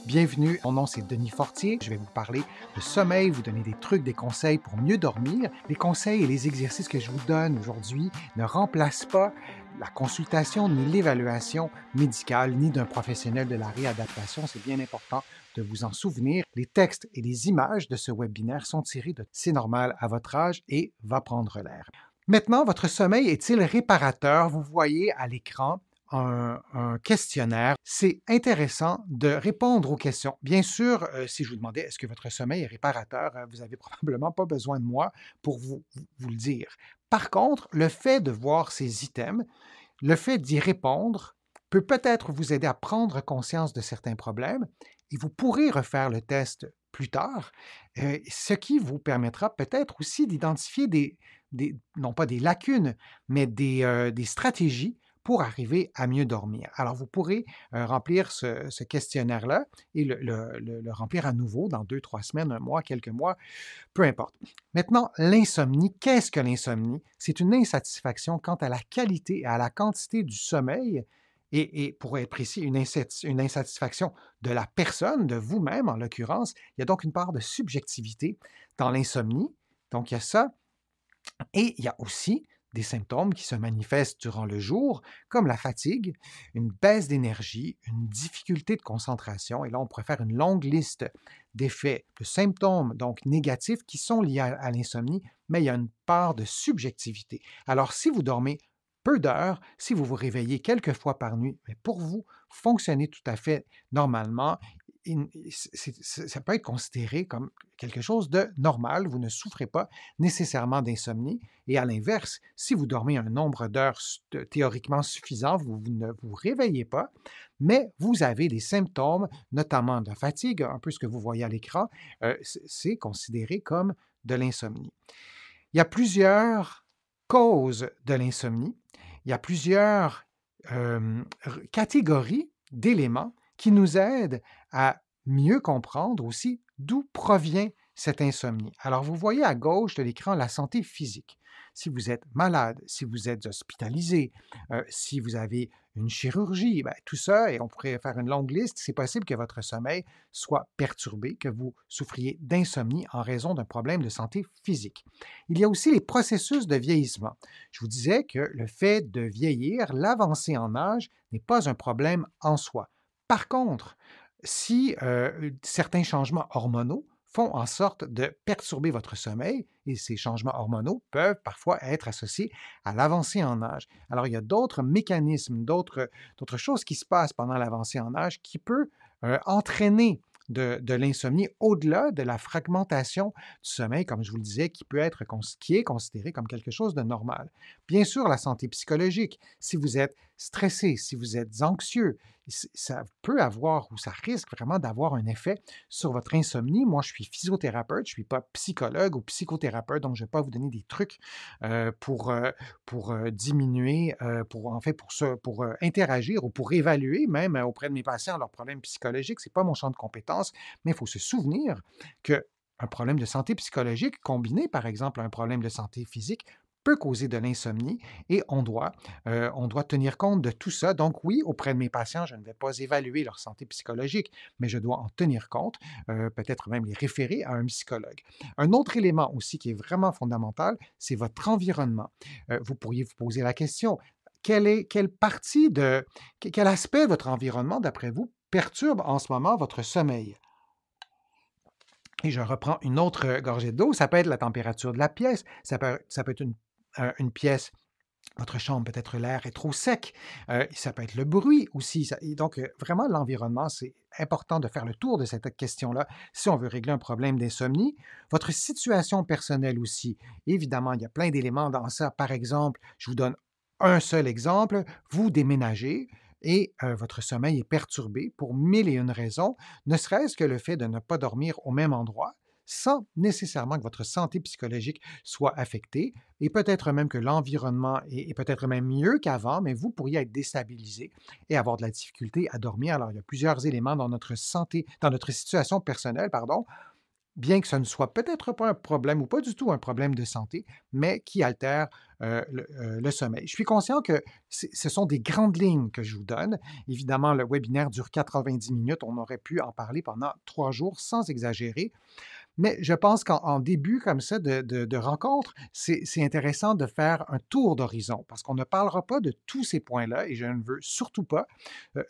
Bienvenue, mon nom c'est Denis Fortier. Je vais vous parler de sommeil, vous donner des trucs, des conseils pour mieux dormir. Les conseils et les exercices que je vous donne aujourd'hui ne remplacent pas la consultation ni l'évaluation médicale ni d'un professionnel de la réadaptation. C'est bien important de vous en souvenir. Les textes et les images de ce webinaire sont tirés de C'est normal à votre âge et va prendre l'air. Maintenant, votre sommeil est-il réparateur? Vous voyez à l'écran un questionnaire. C'est intéressant de répondre aux questions. Bien sûr, si je vous demandais est-ce que votre sommeil est réparateur, vous n'avez probablement pas besoin de moi pour vous le dire. Par contre, le fait de voir ces items, le fait d'y répondre peut peut-être vous aider à prendre conscience de certains problèmes et vous pourrez refaire le test plus tard, ce qui vous permettra peut-être aussi d'identifier non pas des lacunes, mais des stratégies pour arriver à mieux dormir. Alors, vous pourrez remplir ce questionnaire-là et le remplir à nouveau dans 2, 3 semaines, un mois, quelques mois, peu importe. Maintenant, l'insomnie. Qu'est-ce que l'insomnie? C'est une insatisfaction quant à la qualité et à la quantité du sommeil et pour être précis, une insatisfaction de la personne, de vous-même en l'occurrence. Il y a donc une part de subjectivité dans l'insomnie. Donc, il y a ça. Et il y a aussi des symptômes qui se manifestent durant le jour, comme la fatigue, une baisse d'énergie, une difficulté de concentration. Et là, on pourrait faire une longue liste d'effets, de symptômes donc négatifs qui sont liés à l'insomnie, mais il y a une part de subjectivité. Alors, si vous dormez peu d'heures, si vous vous réveillez quelques fois par nuit, mais pour vous, fonctionnez tout à fait normalement, ça peut être considéré comme quelque chose de normal. Vous ne souffrez pas nécessairement d'insomnie. Et à l'inverse, si vous dormez un nombre d'heures théoriquement suffisant, vous ne vous réveillez pas, mais vous avez des symptômes, notamment de fatigue, un peu ce que vous voyez à l'écran, c'est considéré comme de l'insomnie. Il y a plusieurs causes de l'insomnie. Il y a plusieurs catégories d'éléments qui nous aident à mieux comprendre aussi d'où provient cette insomnie. Alors, vous voyez à gauche de l'écran la santé physique. Si vous êtes malade, si vous êtes hospitalisé, si vous avez une chirurgie, bien, tout ça, et on pourrait faire une longue liste, c'est possible que votre sommeil soit perturbé, que vous souffriez d'insomnie en raison d'un problème de santé physique. Il y a aussi les processus de vieillissement. Je vous disais que le fait de vieillir, l'avancée en âge, n'est pas un problème en soi. Par contre, si certains changements hormonaux font en sorte de perturber votre sommeil, et ces changements hormonaux peuvent parfois être associés à l'avancée en âge. Alors, il y a d'autres mécanismes, d'autres choses qui se passent pendant l'avancée en âge qui peuvent entraîner de l'insomnie au-delà de la fragmentation du sommeil, comme je vous le disais, qui est considéré comme quelque chose de normal. Bien sûr, la santé psychologique, si vous êtes stressé, si vous êtes anxieux, ça peut avoir ou ça risque vraiment d'avoir un effet sur votre insomnie. Moi, je suis physiothérapeute, je ne suis pas psychologue ou psychothérapeute, donc je ne vais pas vous donner des trucs pour diminuer, pour interagir ou pour évaluer même auprès de mes patients leurs problèmes psychologiques. Ce n'est pas mon champ de compétences, mais il faut se souvenir qu'un problème de santé psychologique combiné, par exemple, à un problème de santé physique peut causer de l'insomnie et on doit tenir compte de tout ça. Donc oui, auprès de mes patients, je ne vais pas évaluer leur santé psychologique, mais je dois en tenir compte, peut-être même les référer à un psychologue. Un autre élément aussi qui est vraiment fondamental, c'est votre environnement. Vous pourriez vous poser la question, quelle partie quel aspect de votre environnement, d'après vous, perturbe en ce moment votre sommeil? Et je reprends une autre gorgée d'eau. Ça peut être la température de la pièce, ça peut être une pièce, votre chambre, peut-être l'air est trop sec, ça peut être le bruit aussi. Et donc, vraiment, l'environnement, c'est important de faire le tour de cette question-là si on veut régler un problème d'insomnie. Votre situation personnelle aussi. Évidemment, il y a plein d'éléments dans ça. Par exemple, je vous donne un seul exemple, vous déménagez et votre sommeil est perturbé pour mille et une raisons, ne serait-ce que le fait de ne pas dormir au même endroit, sans nécessairement que votre santé psychologique soit affectée, et peut-être même que l'environnement est peut-être même mieux qu'avant, mais vous pourriez être déstabilisé et avoir de la difficulté à dormir. Alors, il y a plusieurs éléments dans notre santé, dans notre situation personnelle, pardon, bien que ce ne soit peut-être pas un problème ou pas du tout un problème de santé, mais qui altère le sommeil. Je suis conscient que ce sont des grandes lignes que je vous donne. Évidemment, le webinaire dure 90 minutes. On aurait pu en parler pendant 3 jours sans exagérer. Mais je pense qu'en début comme ça de rencontre, c'est intéressant de faire un tour d'horizon parce qu'on ne parlera pas de tous ces points-là et je ne veux surtout pas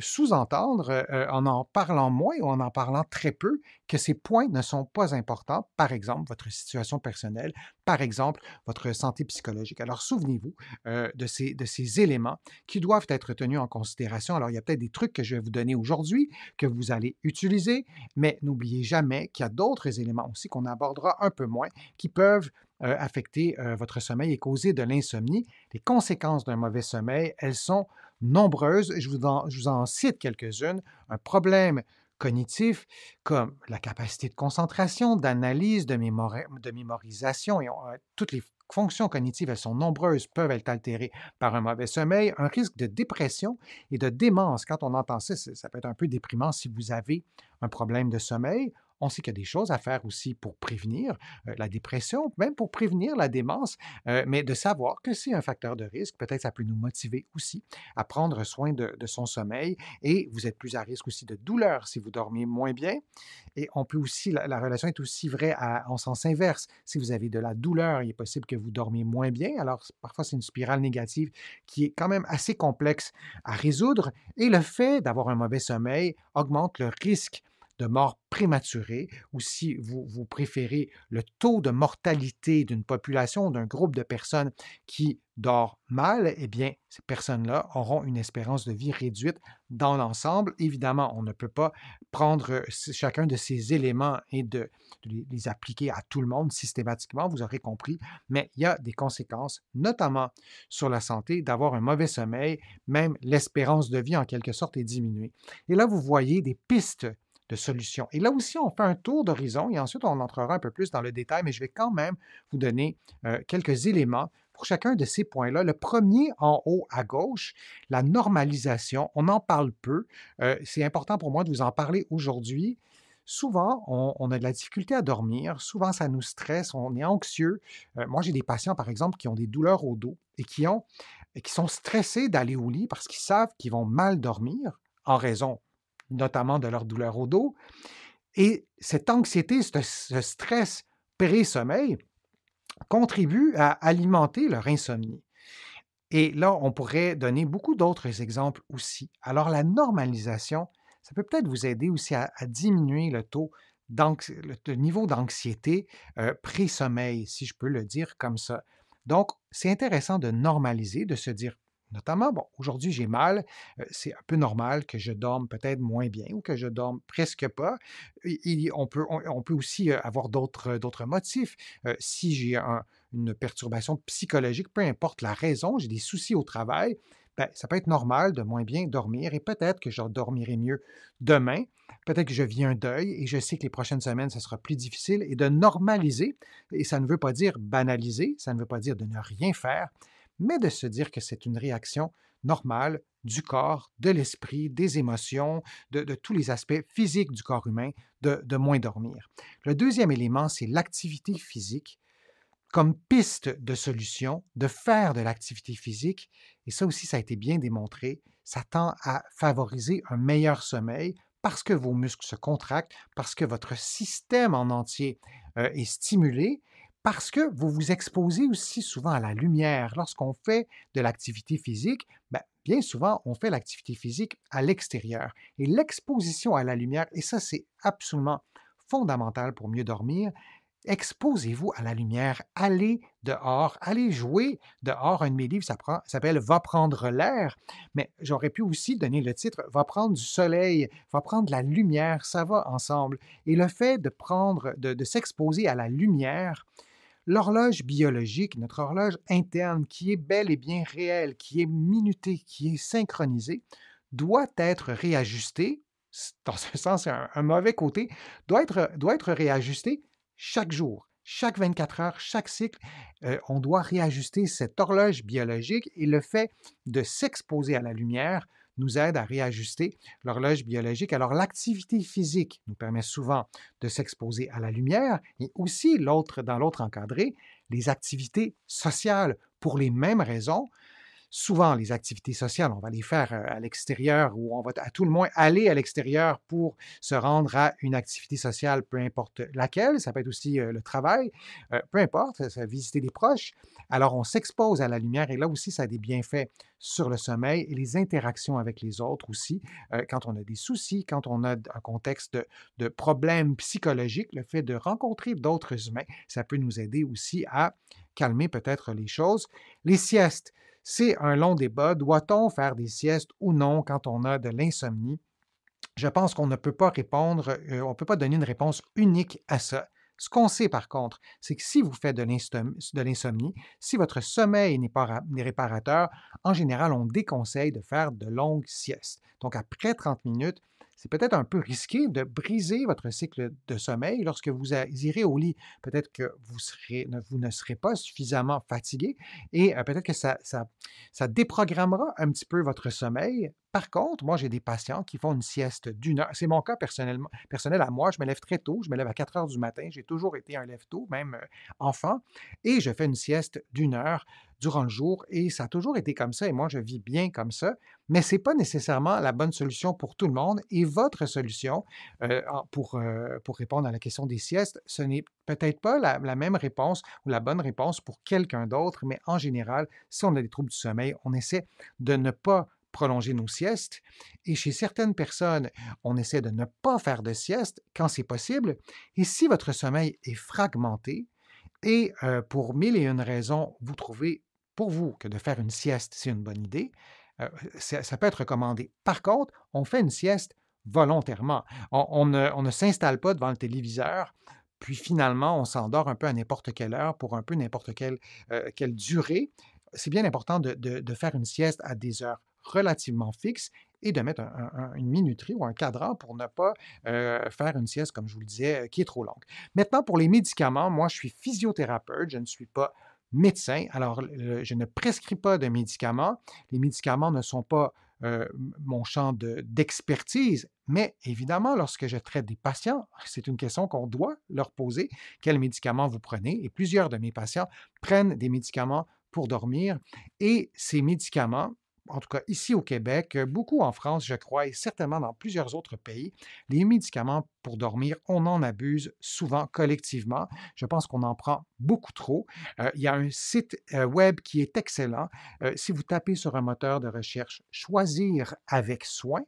sous-entendre, en parlant moins ou en parlant très peu, que ces points ne sont pas importants. Par exemple, votre situation personnelle, par exemple, votre santé psychologique. Alors, souvenez-vous de ces éléments qui doivent être tenus en considération. Alors, il y a peut-être des trucs que je vais vous donner aujourd'hui que vous allez utiliser, mais n'oubliez jamais qu'il y a d'autres éléments aussi qu'on abordera un peu moins qui peuvent affecter votre sommeil et causer de l'insomnie. Les conséquences d'un mauvais sommeil, elles sont nombreuses. Je vous en cite quelques-unes. Un problème cognitif comme la capacité de concentration, d'analyse, de mémorisation et toutes les fonctions cognitives, elles sont nombreuses, peuvent être altérées par un mauvais sommeil, un risque de dépression et de démence. Quand on entend ça, ça peut être un peu déprimant si vous avez un problème de sommeil. On sait qu'il y a des choses à faire aussi pour prévenir la dépression, même pour prévenir la démence, mais de savoir que c'est un facteur de risque, peut-être ça peut nous motiver aussi à prendre soin de son sommeil et vous êtes plus à risque aussi de douleur si vous dormez moins bien. Et on peut aussi, la relation est aussi vraie en sens inverse. Si vous avez de la douleur, il est possible que vous dormiez moins bien. Alors, parfois, c'est une spirale négative qui est quand même assez complexe à résoudre. Et le fait d'avoir un mauvais sommeil augmente le risque de mort prématurée, ou si vous préférez le taux de mortalité d'une population, d'un groupe de personnes qui dort mal, eh bien, ces personnes-là auront une espérance de vie réduite dans l'ensemble. Évidemment, on ne peut pas prendre chacun de ces éléments et de les appliquer à tout le monde systématiquement, vous aurez compris, mais il y a des conséquences, notamment sur la santé, d'avoir un mauvais sommeil, même l'espérance de vie en quelque sorte est diminuée. Et là, vous voyez des pistes de solutions. Et là aussi, on fait un tour d'horizon et ensuite on entrera un peu plus dans le détail, mais je vais quand même vous donner quelques éléments pour chacun de ces points-là. Le premier en haut à gauche, la normalisation, on en parle peu. C'est important pour moi de vous en parler aujourd'hui. Souvent, on a de la difficulté à dormir. Souvent, ça nous stresse, on est anxieux. Moi, j'ai des patients, par exemple, qui ont des douleurs au dos et qui sont stressés d'aller au lit parce qu'ils savent qu'ils vont mal dormir en raison notamment de leur douleur au dos. Et cette anxiété, ce stress pré-sommeil contribue à alimenter leur insomnie. Et là, on pourrait donner beaucoup d'autres exemples aussi. Alors, la normalisation, ça peut peut-être vous aider aussi à diminuer le niveau d'anxiété pré-sommeil, si je peux le dire comme ça. Donc, c'est intéressant de normaliser, de se dire, notamment, bon, aujourd'hui j'ai mal, c'est un peu normal que je dorme peut-être moins bien ou que je dorme presque pas. On peut aussi avoir d'autres motifs. Si j'ai une perturbation psychologique, peu importe la raison, j'ai des soucis au travail, ben, ça peut être normal de moins bien dormir et peut-être que je dormirai mieux demain. Peut-être que je vis un deuil et je sais que les prochaines semaines, ça sera plus difficile et de normaliser, et ça ne veut pas dire banaliser, ça ne veut pas dire de ne rien faire, mais de se dire que c'est une réaction normale du corps, de l'esprit, des émotions, de tous les aspects physiques du corps humain, de moins dormir. Le deuxième élément, c'est l'activité physique comme piste de solution, de faire de l'activité physique. Et ça aussi, ça a été bien démontré. Ça tend à favoriser un meilleur sommeil parce que vos muscles se contractent, parce que votre système en entier est stimulé, parce que vous vous exposez aussi souvent à la lumière. Lorsqu'on fait de l'activité physique, ben, bien souvent, on fait l'activité physique à l'extérieur. Et l'exposition à la lumière, et ça, c'est absolument fondamental pour mieux dormir, exposez-vous à la lumière, allez dehors, allez jouer dehors. Un de mes livres s'appelle Va prendre l'air, mais j'aurais pu aussi donner le titre Va prendre du soleil, va prendre de la lumière, ça va ensemble. Et le fait de s'exposer à la lumière, l'horloge biologique, notre horloge interne qui est bel et bien réelle, qui est minutée, qui est synchronisée, doit être réajustée. Dans ce sens, c'est un mauvais côté, doit être réajustée chaque jour, chaque 24 heures, chaque cycle. On doit réajuster cette horloge biologique et le fait de s'exposer à la lumière nous aide à réajuster l'horloge biologique. Alors, l'activité physique nous permet souvent de s'exposer à la lumière et aussi, dans l'autre encadré, les activités sociales pour les mêmes raisons. Souvent, les activités sociales, on va les faire à l'extérieur ou on va à tout le moins aller à l'extérieur pour se rendre à une activité sociale, peu importe laquelle. Ça peut être aussi le travail, peu importe, ça visiter des proches. Alors, on s'expose à la lumière et là aussi, ça a des bienfaits sur le sommeil et les interactions avec les autres aussi. Quand on a des soucis, quand on a un contexte de problèmes psychologiques, le fait de rencontrer d'autres humains, ça peut nous aider aussi à calmer peut-être les choses. Les siestes, c'est un long débat. Doit-on faire des siestes ou non quand on a de l'insomnie? Je pense qu'on ne peut pas répondre, on ne peut pas donner une réponse unique à ça. Ce qu'on sait par contre, c'est que si vous faites de l'insomnie, si votre sommeil n'est réparateur, en général, on déconseille de faire de longues siestes. Donc, après 30 minutes, c'est peut-être un peu risqué de briser votre cycle de sommeil. Lorsque irez au lit, peut-être que vous ne serez pas suffisamment fatigué et peut-être que ça déprogrammera un petit peu votre sommeil. Par contre, moi, j'ai des patients qui font une sieste d'une heure. C'est mon cas personnel à moi. Je me lève très tôt. Je me lève à 4 heures du matin. J'ai toujours été un lève-tôt, même enfant. Et je fais une sieste d'une heure durant le jour. Et ça a toujours été comme ça. Et moi, je vis bien comme ça. Mais ce n'est pas nécessairement la bonne solution pour tout le monde. Et votre solution, pour répondre à la question des siestes, ce n'est peut-être pas la même réponse ou la bonne réponse pour quelqu'un d'autre. Mais en général, si on a des troubles du sommeil, on essaie de ne pas prolonger nos siestes. Et chez certaines personnes, on essaie de ne pas faire de sieste quand c'est possible. Et si votre sommeil est fragmenté et pour mille et une raisons, vous trouvez pour vous que de faire une sieste, c'est une bonne idée, ça peut être recommandé. Par contre, on fait une sieste volontairement. On ne s'installe pas devant le téléviseur, puis finalement, on s'endort un peu à n'importe quelle heure pour un peu n'importe quelle durée. C'est bien important de faire une sieste à des heures relativement fixes et de mettre une minuterie ou un cadran pour ne pas faire une sieste, comme je vous le disais, qui est trop longue. Maintenant, pour les médicaments, moi, je suis physiothérapeute, je ne suis pas médecin, alors je ne prescris pas de médicaments. Les médicaments ne sont pas mon champ d'expertise, mais évidemment, lorsque je traite des patients, c'est une question qu'on doit leur poser. Quels médicaments vous prenez? Et plusieurs de mes patients prennent des médicaments pour dormir. Et ces médicaments, en tout cas ici au Québec, beaucoup en France, je crois, et certainement dans plusieurs autres pays, les médicaments pour dormir, on en abuse souvent collectivement. Je pense qu'on en prend beaucoup trop. Il y a un site web qui est excellent. Si vous tapez sur un moteur de recherche Choisir avec soin,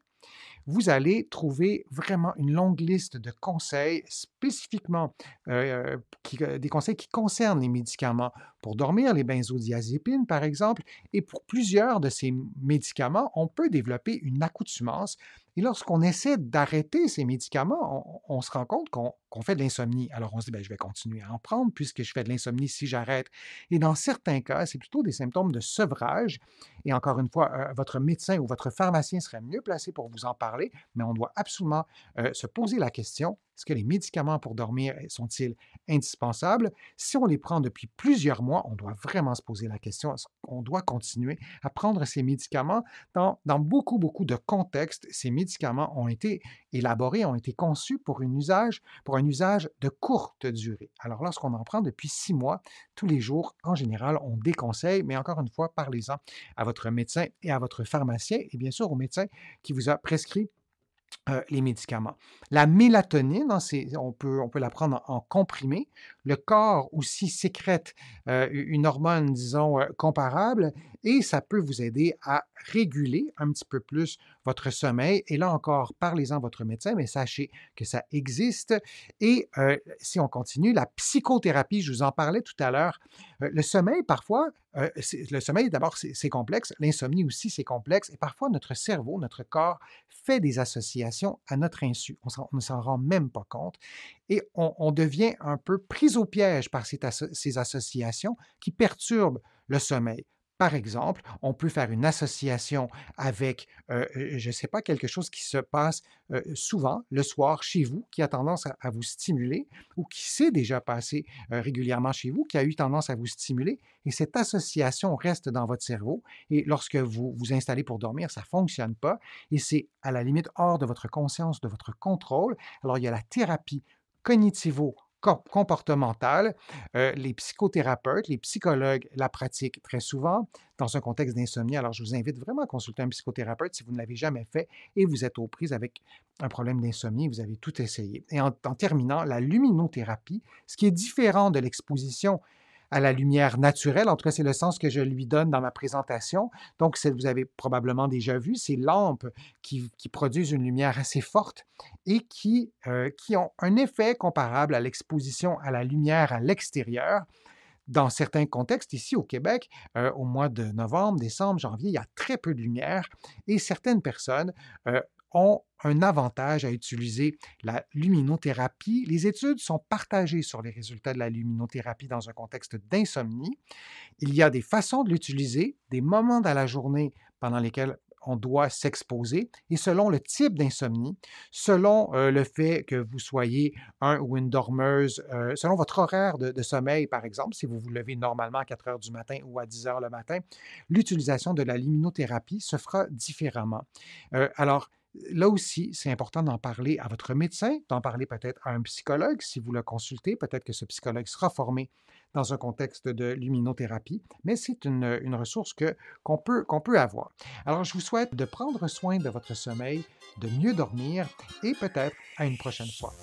vous allez trouver vraiment une longue liste de conseils spécifiquement, des conseils qui concernent les médicaments pour dormir, les benzodiazépines par exemple. Et pour plusieurs de ces médicaments, on peut développer une accoutumance. Et lorsqu'on essaie d'arrêter ces médicaments, on se rend compte qu'on fait de l'insomnie. Alors on se dit, ben, je vais continuer à en prendre puisque je fais de l'insomnie si j'arrête. Et dans certains cas, c'est plutôt des symptômes de sevrage. Et encore une fois, votre médecin ou votre pharmacien serait mieux placé pour vous en parler, mais on doit absolument se poser la question, est-ce que les médicaments pour dormir sont-ils indispensables? Si on les prend depuis plusieurs mois, on doit vraiment se poser la question, est-ce qu'on doit continuer à prendre ces médicaments? Dans beaucoup, beaucoup de contextes, ces médicaments ont été élaborés, ont été conçus pour un usage de courte durée. Alors, lorsqu'on en prend depuis 6 mois, tous les jours, en général, on déconseille, mais encore une fois, parlez-en à votre médecin et à votre pharmacien et bien sûr au médecin qui vous a prescrit les médicaments. La mélatonine, hein, on peut la prendre en comprimé. Le corps aussi sécrète une hormone, disons, comparable et ça peut vous aider à réguler un petit peu plus votre sommeil. Et là encore, parlez-en à votre médecin, mais sachez que ça existe. Et si on continue, la psychothérapie, je vous en parlais tout à l'heure, le sommeil, parfois, le sommeil, d'abord, c'est complexe. L'insomnie aussi, c'est complexe. Et parfois, notre cerveau, notre corps fait des associations à notre insu. On ne s'en rend même pas compte. Et on devient un peu pris au piège par ces associations qui perturbent le sommeil. Par exemple, on peut faire une association avec, je ne sais pas, quelque chose qui se passe souvent le soir chez vous, qui a tendance à vous stimuler ou qui s'est déjà passé régulièrement chez vous, qui a eu tendance à vous stimuler. Et cette association reste dans votre cerveau. Et lorsque vous vous installez pour dormir, ça ne fonctionne pas. Et c'est à la limite hors de votre conscience, de votre contrôle. Alors, il y a la thérapie cognitivo comportementale. Les psychothérapeutes, les psychologues la pratiquent très souvent dans un contexte d'insomnie. Alors, je vous invite vraiment à consulter un psychothérapeute si vous ne l'avez jamais fait et vous êtes aux prises avec un problème d'insomnie, vous avez tout essayé. Et en terminant, la luminothérapie, ce qui est différent de l'exposition à la lumière naturelle, en tout cas, c'est le sens que je lui donne dans ma présentation. Donc, vous avez probablement déjà vu ces lampes qui produisent une lumière assez forte et qui ont un effet comparable à l'exposition à la lumière à l'extérieur. Dans certains contextes, ici au Québec, au mois de novembre, décembre, janvier, il y a très peu de lumière et certaines personnes ont un avantage à utiliser la luminothérapie. Les études sont partagées sur les résultats de la luminothérapie dans un contexte d'insomnie. Il y a des façons de l'utiliser, des moments dans la journée pendant lesquels on doit s'exposer et selon le type d'insomnie, selon le fait que vous soyez un ou une dormeuse, selon votre horaire de sommeil, par exemple, si vous vous levez normalement à 4 heures du matin ou à 10 heures le matin, l'utilisation de la luminothérapie se fera différemment. Alors, là aussi, c'est important d'en parler à votre médecin, d'en parler peut-être à un psychologue si vous le consultez. Peut-être que ce psychologue sera formé dans un contexte de luminothérapie, mais c'est une ressource qu'on peut avoir. Alors, je vous souhaite de prendre soin de votre sommeil, de mieux dormir et peut-être à une prochaine fois.